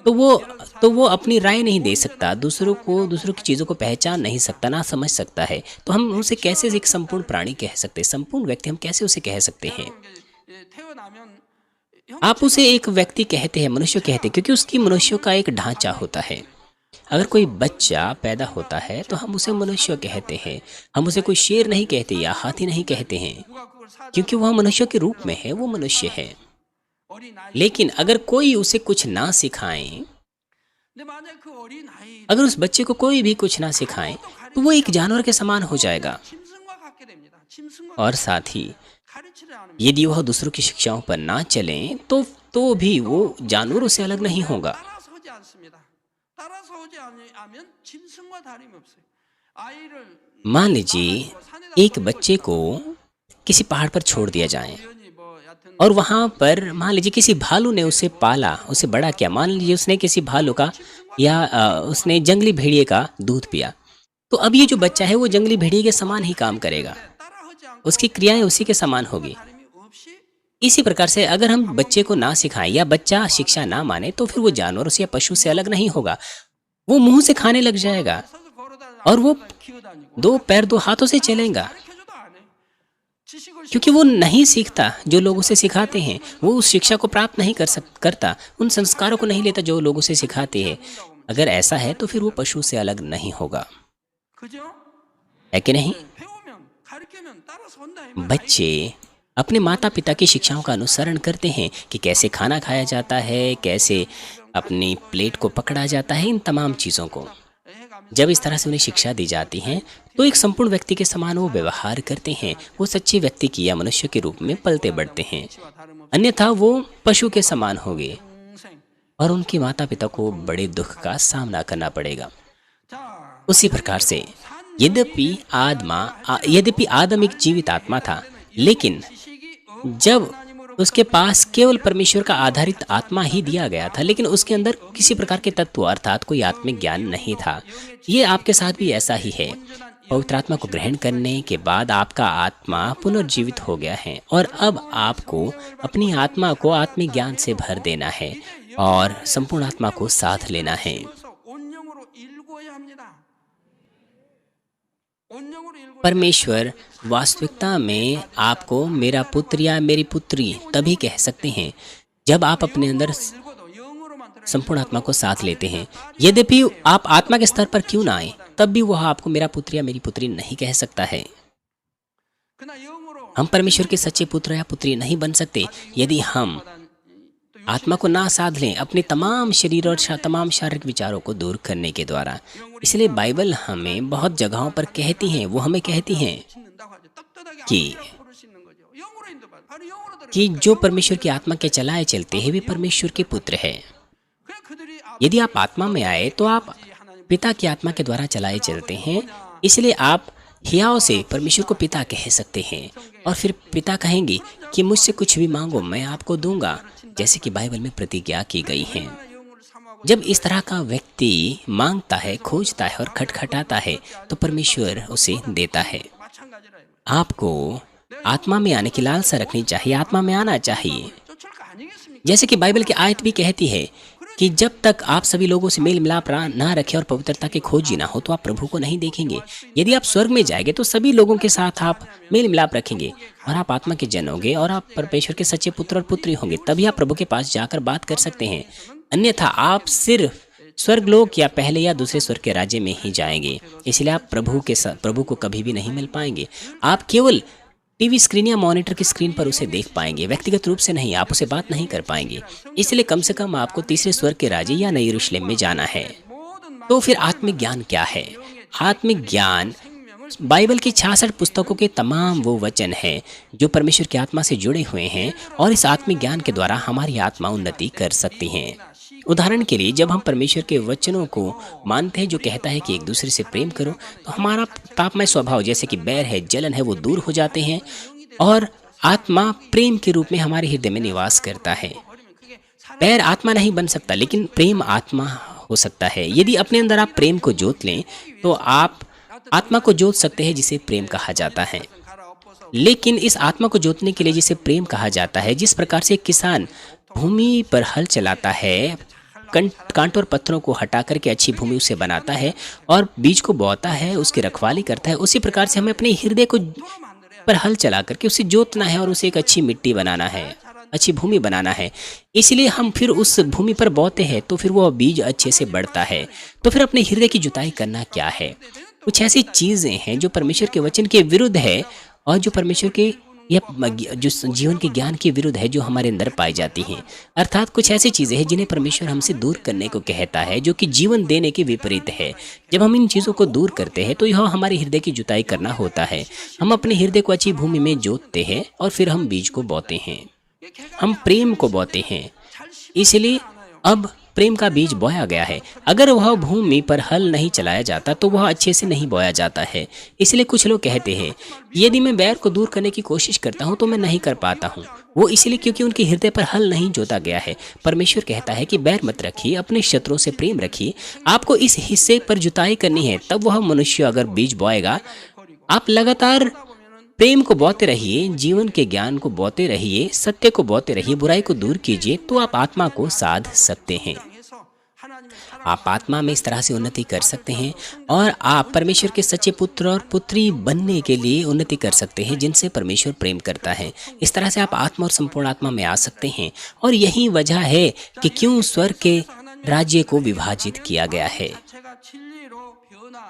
तो वो अपनी राय नहीं दे सकता, दूसरों की चीज़ों को पहचान नहीं सकता, ना समझ सकता है। तो हम उसे कैसे एक संपूर्ण प्राणी कह सकते हैं, संपूर्ण व्यक्ति हम कैसे उसे कह सकते हैं? 태어나면 आप उसे एक व्यक्ति कहते हैं, मनुष्य कहते हैं, क्योंकि उसकी मनुष्यों का एक ढांचा होता है। अगर कोई बच्चा पैदा होता है तो हम उसे मनुष्य कहते हैं, हम उसे कोई शेर नहीं कहते या हाथी नहीं कहते हैं, 누가 그걸 사자 क्योंकि वह मनुष्य के रूप में है, वो मनुष्य है। 어린 아이 लेकिन अगर कोई उसे कुछ ना सिखाए, 근데 만약 그 어린 아이 अगर उस बच्चे को कोई भी कुछ ना सिखाए, तो वो एक जानवर के समान हो जाएगा। 짐승과 같게 됩니다. 짐승과 और साथ ही 가르치려 않으면 यदि वह दूसरों की शिक्षाओं पर ना चले तो भी वो जानवरों से अलग नहीं होगा। 따라서지 않습니다. 따라서지 않으면 짐승과 다름없어요. 아이를 मान लीजिए एक बच्चे को किसी पहाड़ पर छोड़ दिया जाए, 우연히 뭐 여하튼 और वहाँ पर मान लीजिए किसी भालू ने उसे पाला, उसे बड़ा किया। मान लीजिए उसने किसी भालू का या उसने जंगली भेड़िए का दूध पिया, तो अब ये जो बच्चा है वो जंगली भेड़िए के समान ही काम करेगा, 따라하지 않고 उसकी क्रियाएं उसी के समान होगी। 다름이 없이 इसी प्रकार से अगर हम बच्चे को ना सिखाएं या बच्चा शिक्षा ना माने, तो फिर वो जानवरों से या पशु से अलग नहीं होगा, वो मुंह से खाने लग जाएगा 서서 걸어다니고 और वो 기어다니고 2 पैर 2 हाथों से चलेगा, 가르쳐줘도 안 해. 지식을 क्योंकि वो नहीं सीखता जो लोग उसे सिखाते हैं। वो उस शिक्षा को प्राप्त नहीं करता, उन संस्कारों को नहीं लेता जो लोग उसे सिखाते हैं। अगर ऐसा है तो फिर वो पशु से अलग नहीं होगा, 그죠? है कि नहीं? 배우면 가르치면 따라서 온다 이 말. बच्चे अपने माता पिता की शिक्षाओं का अनुसरण करते हैं कि कैसे खाना खाया जाता है, कैसे अपनी प्लेट को पकड़ा जाता है, इन तमाम चीज़ों को जब इस तरह से उन्हें शिक्षा दी जाती है तो एक संपूर्ण व्यक्ति के समान वो व्यवहार करते हैं। वो सच्चे व्यक्ति की या मनुष्य के रूप में पलते बढ़ते हैं, अन्यथा वो पशु के समान होंगे और उनके माता पिता को बड़े दुख का सामना करना पड़ेगा। उसी प्रकार से यद्यपि आदम एक जीवित आत्मा था, लेकिन जब उसके पास केवल परमेश्वर का आधारित आत्मा ही दिया गया था, लेकिन उसके अंदर किसी प्रकार के तत्व अर्थात कोई आत्मिक ज्ञान नहीं था। ये आपके साथ भी ऐसा ही है। पवित्र आत्मा को ग्रहण करने के बाद आपका आत्मा पुनर्जीवित हो गया है और अब आपको अपनी आत्मा को आत्मिक ज्ञान से भर देना है और संपूर्ण आत्मा को साथ लेना है। परमेश्वर वास्तविकता में आपको मेरा पुत्र या मेरी पुत्री तभी कह सकते हैं जब आप अपने अंदर संपूर्ण आत्मा को साथ लेते हैं। यद्यपि आप आत्मा के स्तर पर क्यों ना आए, तब भी वह आपको मेरा पुत्र या मेरी पुत्री नहीं कह सकता है। हम परमेश्वर के सच्चे पुत्र या पुत्री नहीं बन सकते यदि हम आत्मा को ना साध लें अपने तमाम शरीर और तमाम शारीरिक विचारों को दूर करने के द्वारा। इसलिए बाइबल हमें बहुत जगहों पर कहती हैं, वो हमें कहती हैं कि जो परमेश्वर की आत्मा के चलाए चलते हैं वे परमेश्वर के पुत्र हैं। यदि आप आत्मा में आए तो आप पिता की आत्मा के द्वारा चलाए चलते हैं, इसलिए आप हियाव से परमेश्वर को पिता कह सकते हैं और फिर पिता कहेंगे कि मुझसे कुछ भी मांगो मैं आपको दूंगा, जैसे कि बाइबल में प्रतिज्ञा की गई है। जब इस तरह का व्यक्ति मांगता है, खोजता है और खटखटाता है तो परमेश्वर उसे देता है। आपको आत्मा में आने की लालसा रखनी चाहिए, आत्मा में आना चाहिए। जैसे कि बाइबल की आयत भी कहती है कि जब तक आप सभी लोगों से मेल मिलाप ना रखें और पवित्रता के खोजी ना हो तो आप प्रभु को नहीं देखेंगे। यदि आप स्वर्ग में जाएंगे तो सभी लोगों के साथ आप मेल मिलाप रखेंगे और आप आत्मा के जन होंगे और आप परमेश्वर के सच्चे पुत्र और पुत्री होंगे, तभी आप प्रभु के पास जाकर बात कर सकते हैं। अन्यथा आप सिर्फ स्वर्गलोक या पहले या दूसरे स्वर्ग के राज्य में ही जाएंगे। इसलिए आप प्रभु को कभी भी नहीं मिल पाएंगे। आप केवल टीवी स्क्रीन या मॉनिटर की स्क्रीन पर उसे देख पाएंगे, व्यक्तिगत रूप से नहीं। आप उसे बात नहीं कर पाएंगे। इसलिए कम से कम आपको तीसरे स्वर्ग के राज्य या नई यरूशलेम में जाना है। तो फिर आत्मिक ज्ञान क्या है? आत्मिक ज्ञान बाइबल की 66 पुस्तकों के तमाम वो वचन हैं जो परमेश्वर की आत्मा से जुड़े हुए हैं और इस आत्मिक ज्ञान के द्वारा हमारी आत्मा उन्नति कर सकती हैं। उदाहरण के लिए जब हम परमेश्वर के वचनों को मानते हैं जो कहता है कि एक दूसरे से प्रेम करो, तो हमारा पापमय स्वभाव जैसे कि बैर है, जलन है, वो दूर हो जाते हैं और आत्मा प्रेम के रूप में हमारे हृदय में निवास करता है। बैर आत्मा नहीं बन सकता, लेकिन प्रेम आत्मा हो सकता है। यदि अपने अंदर आप प्रेम को जोत लें तो आप आत्मा को जोत सकते हैं जिसे प्रेम कहा जाता है। लेकिन इस आत्मा को जोतने के लिए जिसे प्रेम कहा जाता है, जिस प्रकार से एक किसान भूमि पर हल चलाता है, कांटों और पत्थरों को हटा करके अच्छी भूमि उसे बनाता है और बीज को बोता है, उसकी रखवाली करता है, उसी प्रकार से हमें अपने हृदय को पर हल चला करके उसे जोतना है और उसे एक अच्छी मिट्टी बनाना है, अच्छी भूमि बनाना है। इसलिए हम फिर उस भूमि पर बोते हैं तो फिर वो बीज अच्छे से बढ़ता है। तो फिर अपने हृदय की जुताई करना क्या है? कुछ ऐसी चीज़ें हैं जो परमेश्वर के वचन के विरुद्ध है और जो परमेश्वर के या जो जीवन के ज्ञान के विरुद्ध है, जो हमारे अंदर पाई जाती हैं। अर्थात कुछ ऐसी चीज़ें हैं जिन्हें परमेश्वर हमसे दूर करने को कहता है, जो कि जीवन देने के विपरीत है। जब हम इन चीज़ों को दूर करते हैं तो यह हमारे हृदय की जुताई करना होता है। हम अपने हृदय को अच्छी भूमि में जोतते हैं और फिर हम बीज को बोते हैं, हम प्रेम को बोते हैं। इसलिए अब प्रेम का बीज बोया गया है। अगर वह भूमि पर हल नहीं चलाया जाता तो वह अच्छे से नहीं बोया जाता है। इसलिए कुछ लोग कहते हैं यदि मैं बैर को दूर करने की कोशिश करता हूं तो मैं नहीं कर पाता हूं। वो इसलिए क्योंकि उनके हृदय पर हल नहीं जोता गया है। परमेश्वर कहता है कि बैर मत रखिए, अपने शत्रुओं से प्रेम रखिए। आपको इस हिस्से पर जुताई करनी है, तब वह मनुष्य अगर बीज बोएगा। आप लगातार प्रेम को बोते रहिए, जीवन के ज्ञान को बोते रहिए, सत्य को बोते रहिए, बुराई को दूर कीजिए, तो आप आत्मा को साध सकते हैं। आप आत्मा में इस तरह से उन्नति कर सकते हैं और आप परमेश्वर के सच्चे पुत्र और पुत्री बनने के लिए उन्नति कर सकते हैं जिनसे परमेश्वर प्रेम करता है। इस तरह से आप आत्मा और संपूर्ण आत्मा में आ सकते हैं और यही वजह है कि क्यों स्वर्ग के राज्य को विभाजित किया गया है।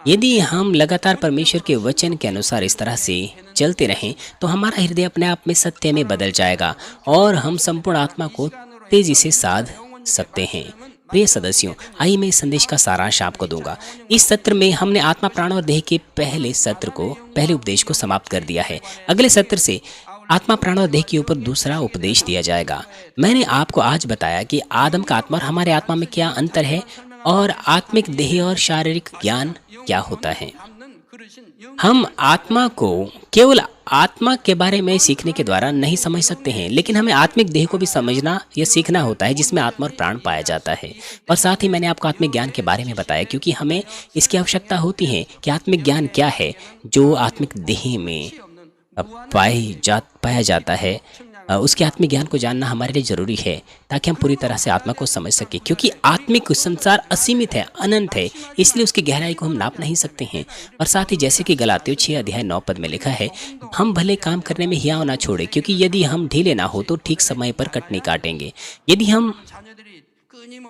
यदि हम लगातार परमेश्वर के वचन के अनुसार इस तरह से चलते रहें तो हमारा हृदय अपने आप में सत्य में बदल जाएगा और हम संपूर्ण आत्मा को तेजी से साध सकते हैं। प्रिय सदस्यों, आइए मैं इस संदेश का सारांश आपको दूंगा। इस सत्र में हमने आत्मा, प्राण और देह के पहले उपदेश को समाप्त कर दिया है। अगले सत्र से आत्मा, प्राण और देह के ऊपर दूसरा उपदेश दिया जाएगा। मैंने आपको आज बताया कि आदम का आत्मा और हमारे आत्मा में क्या अंतर है और आत्मिक देह और शारीरिक ज्ञान क्या होता है। हम आत्मा को केवल आत्मा के बारे में सीखने के द्वारा नहीं समझ सकते हैं, लेकिन हमें आत्मिक देह को भी समझना या सीखना होता है जिसमें आत्मा और प्राण पाया जाता है। और साथ ही मैंने आपको आत्मिक ज्ञान के बारे में बताया, क्योंकि हमें इसकी आवश्यकता होती है कि आत्मिक ज्ञान क्या है जो आत्मिक देह में पाया जाता है। उसके आत्मिक ज्ञान को जानना हमारे लिए जरूरी है ताकि हम पूरी तरह से आत्मा को समझ सकें, क्योंकि आत्मिक संसार असीमित है, अनंत है, इसलिए उसकी गहराई को हम नाप नहीं सकते हैं। और साथ ही जैसे कि गलातियों 6:9 में लिखा है, हम भले काम करने में हियाव ना छोड़े, क्योंकि यदि हम ढीले ना हो तो ठीक समय पर कटनी काटेंगे। यदि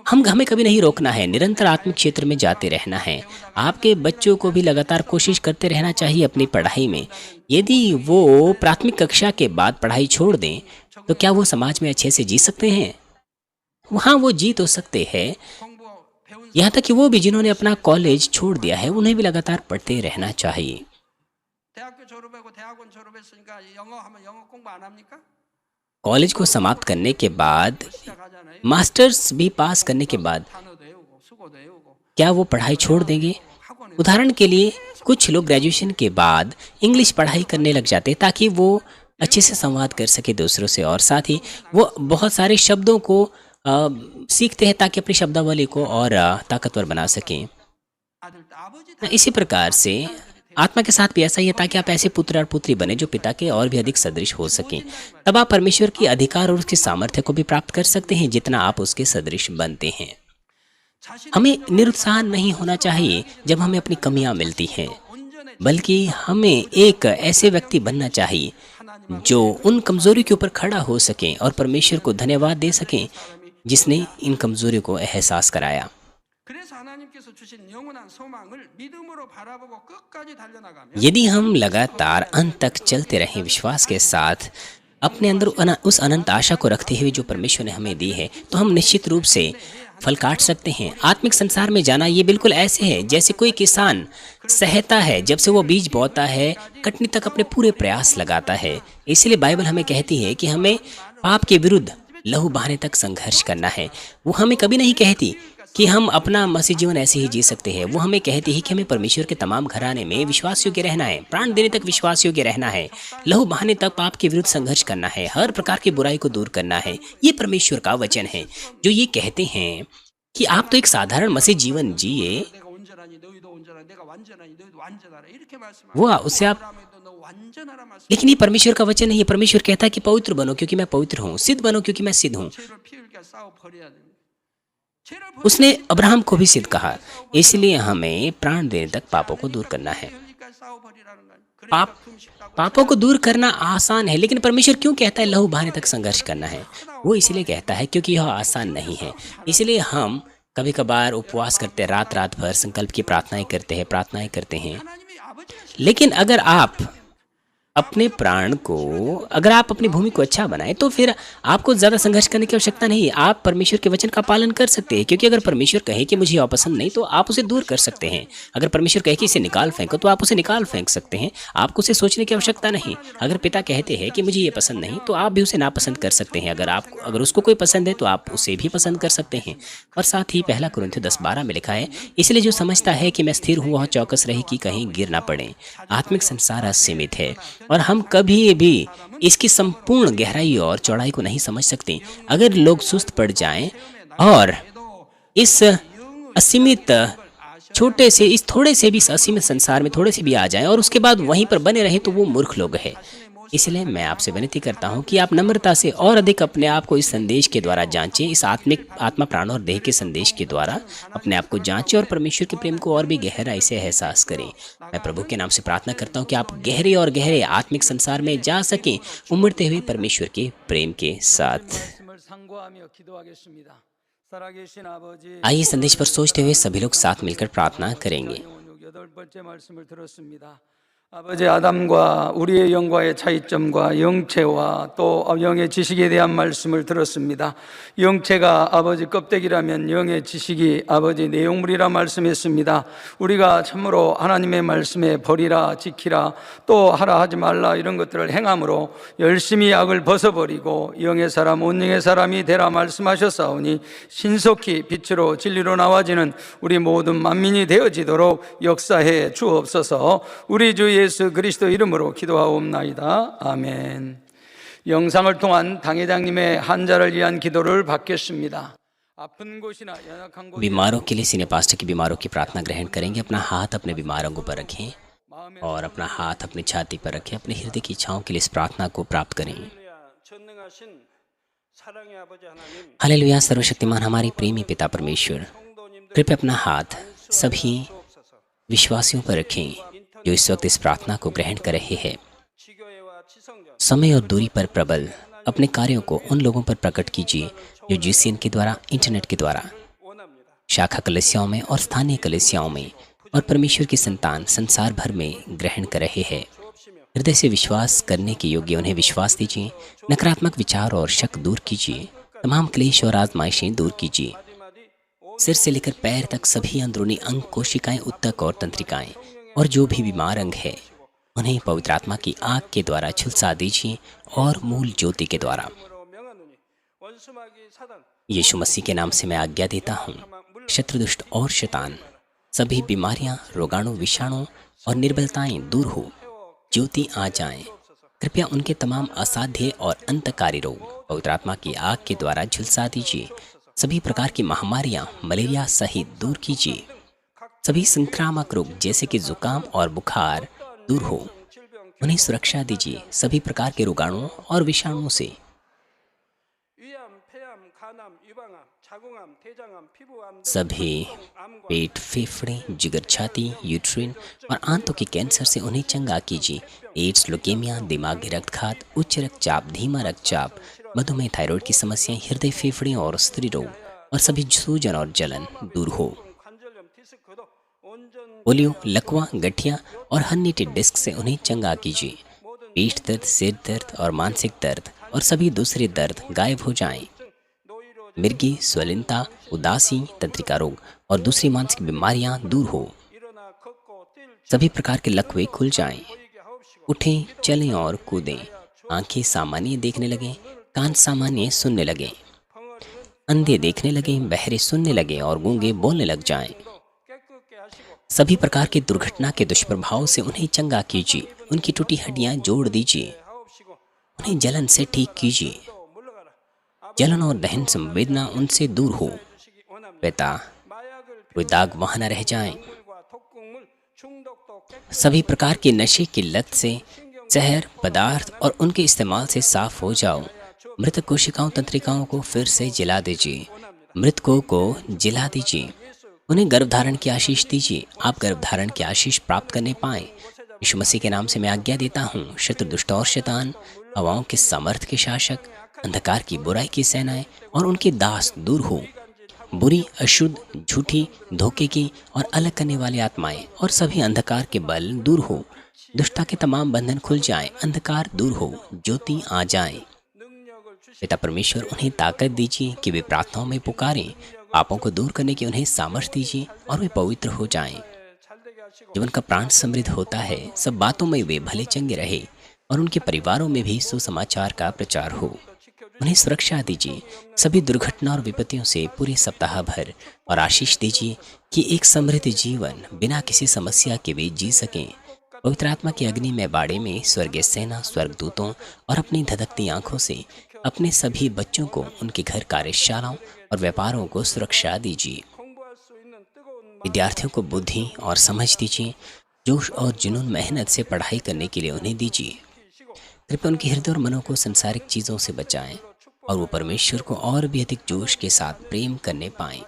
हमें कभी नहीं रोकना है, निरंतर आत्मिक क्षेत्र में जाते रहना है। आपके बच्चों को भी लगातार कोशिश करते रहना चाहिए अपनी पढ़ाई में। यदि वो प्राथमिक कक्षा के बाद पढ़ाई छोड़ दें तो क्या वो समाज में अच्छे से जी सकते हैं? हाँ, वो जी तो सकते हैं। यहाँ तक कि वो भी जिन्होंने अपना कॉलेज छोड़ दिया है, उन्हें भी लगातार पढ़ते रहना चाहिए। कॉलेज को समाप्त करने के बाद, मास्टर्स भी पास करने के बाद क्या वो पढ़ाई छोड़ देंगे? उदाहरण के लिए कुछ लोग ग्रेजुएशन के बाद इंग्लिश पढ़ाई करने लग जाते ताकि वो अच्छे से संवाद कर सके दूसरों से, और साथ ही वो बहुत सारे शब्दों को सीखते हैं ताकि अपनी शब्दावली को और ताकतवर बना सकें। इसी प्रकार से आत्मा के साथ भी ऐसा ही है, ताकि आप ऐसे पुत्र और पुत्री बने जो पिता के और भी अधिक सदृश हो सकें। तब आप परमेश्वर की अधिकार और उसके सामर्थ्य को भी प्राप्त कर सकते हैं जितना आप उसके सदृश बनते हैं। हमें निरुत्साह नहीं होना चाहिए जब हमें अपनी कमियां मिलती हैं, बल्कि हमें एक ऐसे व्यक्ति बनना चाहिए जो उन कमजोरी के ऊपर खड़ा हो सके और परमेश्वर को धन्यवाद दे सकें जिसने इन कमजोरियों को एहसास कराया। यदि हम लगातार अंत तक चलते रहें विश्वास के साथ, अपने अंदर उस अनंत आशा को रखते हुए जो परमेश्वर ने हमें दी है, तो हम निश्चित रूप से फल काट सकते हैं। आत्मिक संसार में जाना ये बिल्कुल ऐसे है जैसे कोई किसान सहता है, जब से वो बीज बोता है कटनी तक अपने पूरे प्रयास लगाता है। इसलिए बाइबल हमें कहती है कि हमें पाप के विरुद्ध लहू बहाने तक संघर्ष करना है। वो हमें कभी नहीं कहती कि हम अपना मसीह जीवन ऐसे ही जी सकते हैं। वो हमें कहती है कि हमें परमेश्वर के तमाम घराने में विश्वास योग्य रहना है, प्राण देने तक विश्वास योग्य रहना है, लहू बहाने तक पाप के विरुद्ध संघर्ष करना है, हर प्रकार की बुराई को दूर करना है। ये परमेश्वर का वचन है जो ये कहते हैं कि आप तो एक साधारण मसीह जीवन जिए, वो उससे आप, लेकिन ये परमेश्वर का वचन नहीं है। परमेश्वर कहता है कि पवित्र बनो क्योंकि मैं पवित्र हूँ, सिद्ध बनो क्योंकि मैं सिद्ध हूँ। उसने अब्राहम को भी सिद्ध कहा। इसलिए हमें प्राण देने तक पापों को दूर करना है। पापों को दूर करना आसान है, लेकिन परमेश्वर क्यों कहता है लहू बहाने तक संघर्ष करना है? वो इसलिए कहता है क्योंकि यह आसान नहीं है। इसलिए हम कभी कभार उपवास करते हैं, रात भर संकल्प की प्रार्थनाएं करते हैं। लेकिन अगर आप अपने प्राण को, अगर आप अपनी भूमि को अच्छा बनाएं तो फिर आपको ज़्यादा संघर्ष करने की आवश्यकता नहीं है। आप परमेश्वर के वचन का पालन कर सकते हैं, क्योंकि अगर परमेश्वर कहे कि मुझे यह पसंद नहीं तो आप उसे दूर कर सकते हैं। अगर परमेश्वर कहे कि इसे निकाल फेंको तो आप उसे निकाल फेंक सकते हैं। आपको उसे सोचने की आवश्यकता नहीं। अगर पिता कहते हैं कि मुझे ये पसंद नहीं तो आप भी उसे नापसंद कर सकते हैं। अगर उसको कोई पसंद है तो आप उसे भी पसंद कर सकते हैं। और साथ ही 1 कुरिन्थियों 10:12 में लिखा है, इसलिए जो समझता है कि मैं स्थिर हूँ वह चौकस रहे कि कहीं गिर ना पड़े। आत्मिक संसार असीमित है और हम कभी भी इसकी संपूर्ण गहराई और चौड़ाई को नहीं समझ सकते। अगर लोग सुस्त पड़ जाएं और इस असीमित इस थोड़े से भी असीमित संसार में थोड़े से भी आ जाएं और उसके बाद वहीं पर बने रहें तो वो मूर्ख लोग हैं। इसलिए मैं आपसे विनती करता हूं कि आप नम्रता से और अधिक अपने आप को इस संदेश के द्वारा जांचें, इस आत्मा, प्राण और देह के संदेश के द्वारा अपने आप को जांचें और परमेश्वर के प्रेम को और भी गहराई से एहसास करें। मैं प्रभु के नाम से प्रार्थना करता हूं कि आप गहरे और गहरे आत्मिक संसार में जा सकें, उमड़ते हुए परमेश्वर के प्रेम के साथ। आइए संदेश पर सोचते हुए सभी लोग साथ मिलकर प्रार्थना करेंगे। 아버지 아담과 우리의 영과의 차이점과 영체와 또 영의 지식에 대한 말씀을 들었습니다. 영체가 아버지 껍데기라면 영의 지식이 아버지 내용물이라 말씀했습니다. 우리가 참으로 하나님의 말씀에 버리라 지키라 또 하라 하지 말라 이런 것들을 행함으로 열심히 악을 벗어버리고 영의 사람 온영의 사람이 되라 말씀하셨사오니 신속히 빛으로 진리로 나와지는 우리 모든 만민이 되어지도록 역사해 주옵소서. 우리 주 예수 그리스도 이름으로 기도하옵나이다. 아멘. 영상을 통한 당회장님의 환자를 위한 기도를 받겠습니다. 아픈 곳이나 연약한 곳 बीमारों के लिए सीनियर पास्टर की बीमारों की प्रार्थना ग्रहण करेंगे। अपना हाथ अपने बीमारों को पर रखें और अपना हाथ अपनी छाती पर रखें। अपने हृदय की इच्छाओं के लिए इस प्रार्थना को प्राप्त करें। हालेलुया। सर्वशक्तिमान हमारे प्रेमी पिता परमेश्वर, कृपया अपना हाथ सभी विश्वासियों पर रखें जो इस वक्त इस प्रार्थना को ग्रहण कर रहे हैं। समय और दूरी पर प्रबल अपने कार्यों को उन लोगों पर प्रकट कीजिए जो GCN के द्वारा, इंटरनेट के द्वारा, शाखा कलीसियाओं में और स्थानीय कलीसियाओं में और परमेश्वर की संतान संसार भर में ग्रहण कर रहे हैं। हृदय से विश्वास करने के योग्य उन्हें विश्वास दीजिए। नकारात्मक विचार और शक दूर कीजिए। तमाम क्लेश और आजमाइशें दूर कीजिए। सिर से लेकर पैर तक सभी अंदरूनी अंग, कोशिकाएं, उत्तक और तंत्रिकाएं और जो भी बीमार अंग है उन्हें पवित्र आत्मा की आग के द्वारा झुलसा दीजिए और मूल ज्योति के द्वारा। यीशु मसीह के नाम से मैं आज्ञा देता हूँ, शत्रुदुष्ट और शैतान, सभी बीमारियां, रोगाणु, विषाणु और निर्बलताएं दूर हो, ज्योति आ जाएं। कृपया उनके तमाम असाध्य और अंतकारी रोग पवित्र आत्मा की आग के द्वारा झुलसा दीजिए। सभी प्रकार की महामारियां, मलेरिया सहित दूर कीजिए। सभी संक्रामक रोग जैसे कि जुकाम और बुखार दूर हो, उन्हें सुरक्षा दीजिए सभी प्रकार के रोगाणुओं और विषाणुओं से। सभी पेट, फेफड़े, जिगर, छाती, यूट्रिन और आंतों के कैंसर से उन्हें चंगा कीजिए। एड्स, लुकेमिया, दिमागी रक्तघात, उच्च रक्तचाप, धीमा रक्तचाप, मधुमेह, थायराइड की समस्याएं, हृदय, फेफड़े और स्त्री रोग और सभी सूजन और जलन दूर हो। पोलियो, लकवा, गठिया और हर्निएटेड डिस्क से उन्हें चंगा कीजिए। पेट दर्द, सिर दर्द और मानसिक दर्द और सभी दूसरे दर्द गायब हो जाएं। मिर्गी, स्वलिनता, उदासी, तंत्रिका रोग और दूसरी मानसिक बीमारियां दूर हो। सभी प्रकार के लकवे खुल जाएं। उठें, चलें और कूदें। आंखें सामान्य देखने लगें, कान सामान्य सुनने लगें, अंधे देखने लगें, बहरे सुनने लगें और गूंगे बोलने लग जाएं। सभी प्रकार की दुर्घटना के दुष्प्रभाव से उन्हें चंगा कीजिए। उनकी टूटी हड्डियां जोड़ दीजिए। उन्हें जलन से ठीक कीजिए। जलन और दहन संवेदना उनसे दूर हो। पिता, कोई दाग वहां न रह जाएं। सभी प्रकार के नशे की लत से, जहर पदार्थ और उनके इस्तेमाल से साफ हो जाओ। मृत कोशिकाओं, तंत्रिकाओं को फिर से जला दीजिए। मृतकों को जला दीजिए। उन्हें गर्भधारण की आशीष दीजिए। आप गर्भधारण की आशीष प्राप्त करने पाएं। यीशु मसीह के नाम से मैं आज्ञा देता हूँ, शत्रु, दुष्ट और शैतान, हवाओं के सामर्थ के शासक, अंधकार की बुराई की सेनाएं और उनके दास दूर हो। बुरी, अशुद्ध, झूठी, धोखे की और अलग करने वाली आत्माएं और सभी अंधकार के बल दूर हो। दुष्टता के तमाम बंधन खुल जाएं। अंधकार दूर हो, ज्योति आ जाए। पिता परमेश्वर, उन्हें ताकत दीजिए कि वे प्रार्थनाओं में पुकारें। पापों को दूर करने की उन्हें सामर्थ्य दीजिए और वे पवित्र हो जाएं। जब उनका प्राण समृद्ध होता है, सब बातों में वे भले चंगे रहे और उनके परिवारों में भी सुसमाचार का प्रचार हो। उन्हें सुरक्षा दीजिए सभी दुर्घटना और विपत्तियों से पूरे सप्ताह भर और आशीष दीजिए कि एक समृद्ध जीवन बिना किसी समस्या के वे जी सकें। पवित्र आत्मा की अग्नि में बाड़े में स्वर्गीय सेना, स्वर्गदूतों और अपनी धधकती आंखों से अपने सभी बच्चों को, उनके घर, कार्यशालाओं और व्यापारों को सुरक्षा दीजिए। विद्यार्थियों को बुद्धि और समझ दीजिए। जोश और जुनून, मेहनत से पढ़ाई करने के लिए उन्हें दीजिए। कृपया उनके हृदय और मनों को संसारिक चीज़ों से बचाएं और वो परमेश्वर को और भी अधिक जोश के साथ प्रेम करने पाएं।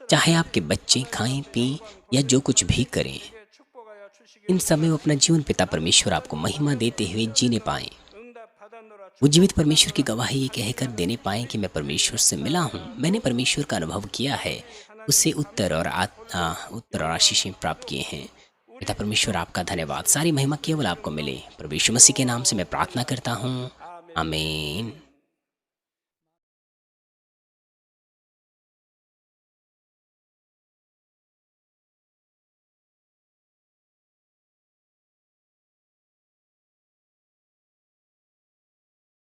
चाहे आपके बच्चे खाएं, पिएं या जो कुछ भी करें, इन सब में वो अपना जीवन पिता परमेश्वर आपको महिमा देते हुए जीने पाएं। वो जीवित परमेश्वर की गवाही ये कहकर देने पाएं कि मैं परमेश्वर से मिला हूँ, मैंने परमेश्वर का अनुभव किया है, उससे उत्तर और आशीषें प्राप्त किए हैं। पिता परमेश्वर आपका धन्यवाद, सारी महिमा केवल आपको मिले। प्रभु यीशु मसीह के नाम से मैं प्रार्थना करता हूँ, आमीन।